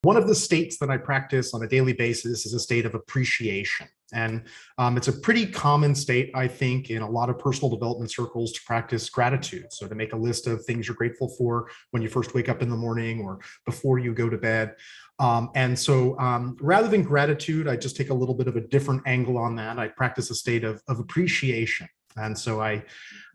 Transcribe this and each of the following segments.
One of the states that I practice on a daily basis is a state of appreciation. And it's a pretty common state, I think, in a lot of personal development circles to practice gratitude. So to make a list of things you're grateful for when you first wake up in the morning or before you go to bed. Rather than gratitude, I just take a little bit of a different angle on that. I practice a state of appreciation. And so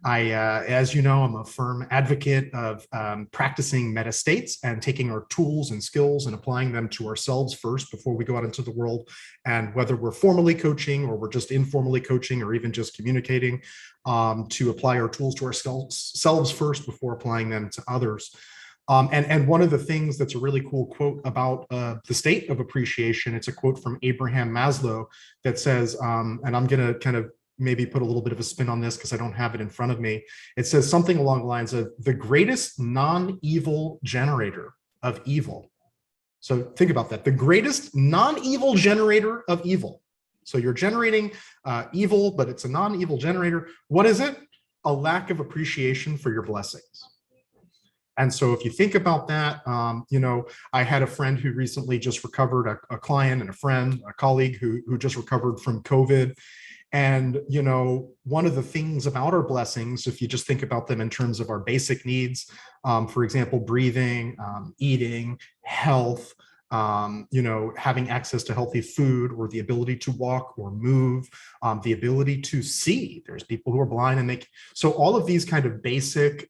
as you know, I'm a firm advocate of practicing meta states and taking our tools and skills and applying them to ourselves first before we go out into the world. And whether we're formally coaching or we're just informally coaching or even just communicating, to apply our tools to ourselves first before applying them to others. And one of the things that's a really cool quote about the state of appreciation, it's a quote from Abraham Maslow that says, and I'm going to kind of maybe put a little bit of a spin on this because I don't have it in front of me. It says something along the lines of the greatest non-evil generator of evil. So think about that. The greatest non-evil generator of evil. So you're generating evil, but it's a non-evil generator. What is it? A lack of appreciation for your blessings. And so if you think about that, I had a friend who recently just recovered, a client and a friend, a colleague who just recovered from COVID. And, one of the things about our blessings, if you just think about them in terms of our basic needs, for example, breathing, eating, health, having access to healthy food or the ability to walk or move, the ability to see. There's people who are blind so all of these kind of basic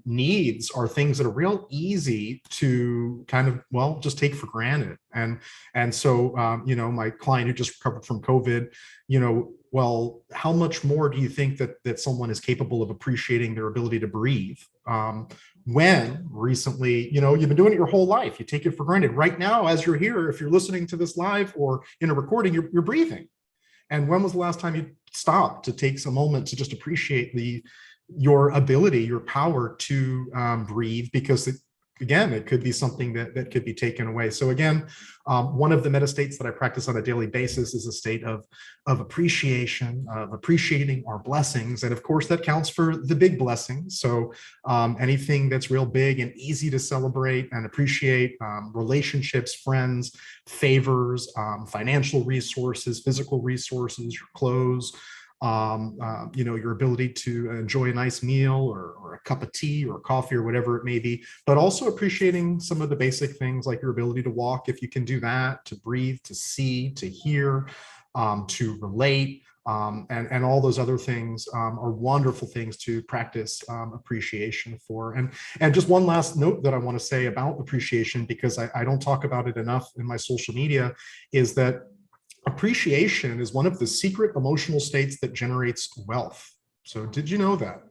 needs are things that are real easy to kind of, just take for granted. And so, my client who just recovered from COVID, how much more do you think that someone is capable of appreciating their ability to breathe? When recently, you've been doing it your whole life, you take it for granted. Right now, as you're here, if you're listening to this live or in a recording, you're breathing. And when was the last time you stopped to take some moment to just appreciate your ability, your power to breathe? Because again, it could be something that could be taken away. So again, one of the meta states that I practice on a daily basis is a state of appreciation, of appreciating our blessings. And of course, that counts for the big blessings. So anything that's real big and easy to celebrate and appreciate, relationships, friends, favors, financial resources, physical resources, your clothes, your ability to enjoy a nice meal or a cup of tea or coffee or whatever it may be, but also appreciating some of the basic things like your ability to walk, if you can do that, to breathe, to see, to hear, to relate, and all those other things are wonderful things to practice appreciation for. And just one last note that I want to say about appreciation, because I don't talk about it enough in my social media, is that appreciation is one of the secret emotional states that generates wealth. So did you know that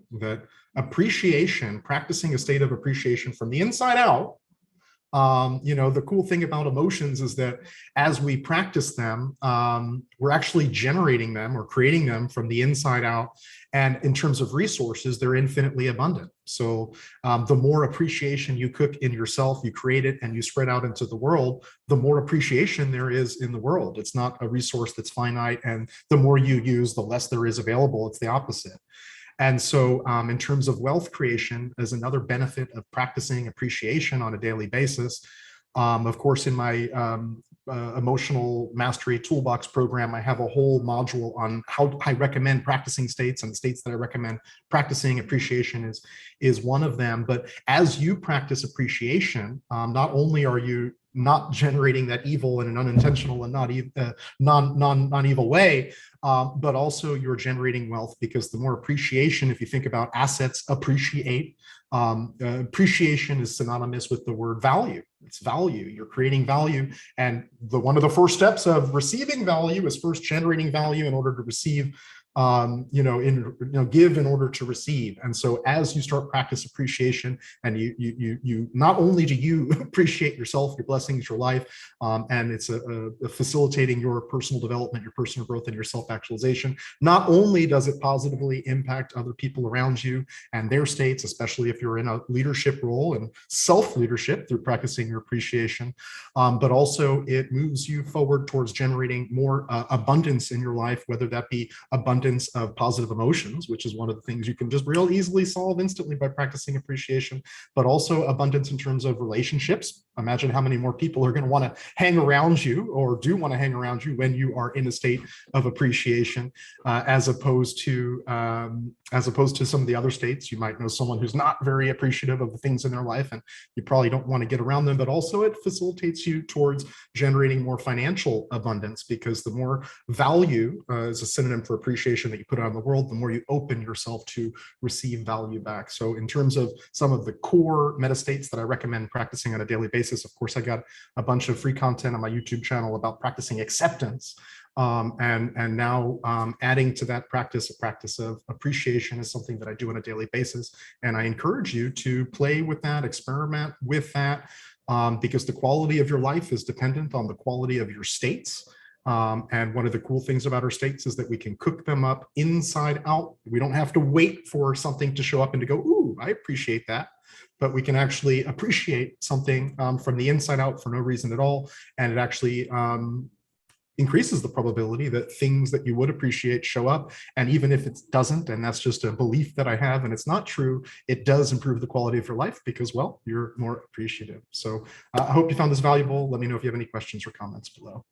appreciation, practicing a state of appreciation from the inside out, the cool thing about emotions is that as we practice them, we're actually generating them or creating them from the inside out. And in terms of resources, they're infinitely abundant. So the more appreciation you cook in yourself, you create it and you spread out into the world, the more appreciation there is in the world. It's not a resource that's finite, and the more you use, the less there is available. It's the opposite. And so in terms of wealth creation, as another benefit of practicing appreciation on a daily basis, of course, in my emotional mastery toolbox program, I have a whole module on how I recommend practicing states, and the states that I recommend practicing appreciation is one of them. But as you practice appreciation, not only are you not generating that evil in an unintentional and non-evil way, but also you're generating wealth, because the more appreciation, if you think about assets appreciate, appreciation is synonymous with the word value. It's value. You're creating value. And one of the first steps of receiving value is first generating value in order to receive, give in order to receive. And so as you start practice appreciation, and you not only do you appreciate yourself, your blessings, your life, and it's a facilitating your personal development, your personal growth, and your self-actualization, not only does it positively impact other people around you and their states, especially if you're in a leadership role and self-leadership through practicing your appreciation, but also it moves you forward towards generating more abundance in your life, whether that be abundance abundance of positive emotions, which is one of the things you can just real easily solve instantly by practicing appreciation, but also abundance in terms of relationships. Imagine how many more people are going to want to hang around you or do want to hang around you when you are in a state of appreciation, as opposed to some of the other states. You might know someone who's not very appreciative of the things in their life, and you probably don't want to get around them, but also it facilitates you towards generating more financial abundance, because the more value is a synonym for appreciation that you put out in the world, the more you open yourself to receive value back. So in terms of some of the core meta states that I recommend practicing on a daily basis, of course, I got a bunch of free content on my YouTube channel about practicing acceptance. And now adding to that practice, a practice of appreciation is something that I do on a daily basis. And I encourage you to play with that, experiment with that, because the quality of your life is dependent on the quality of your states. And one of the cool things about our states is that we can cook them up inside out. We don't have to wait for something to show up and to go, ooh, I appreciate that. But we can actually appreciate something from the inside out for no reason at all. And it actually increases the probability that things that you would appreciate show up. And even if it doesn't, and that's just a belief that I have and it's not true, it does improve the quality of your life because, well, you're more appreciative. So I hope you found this valuable. Let me know if you have any questions or comments below.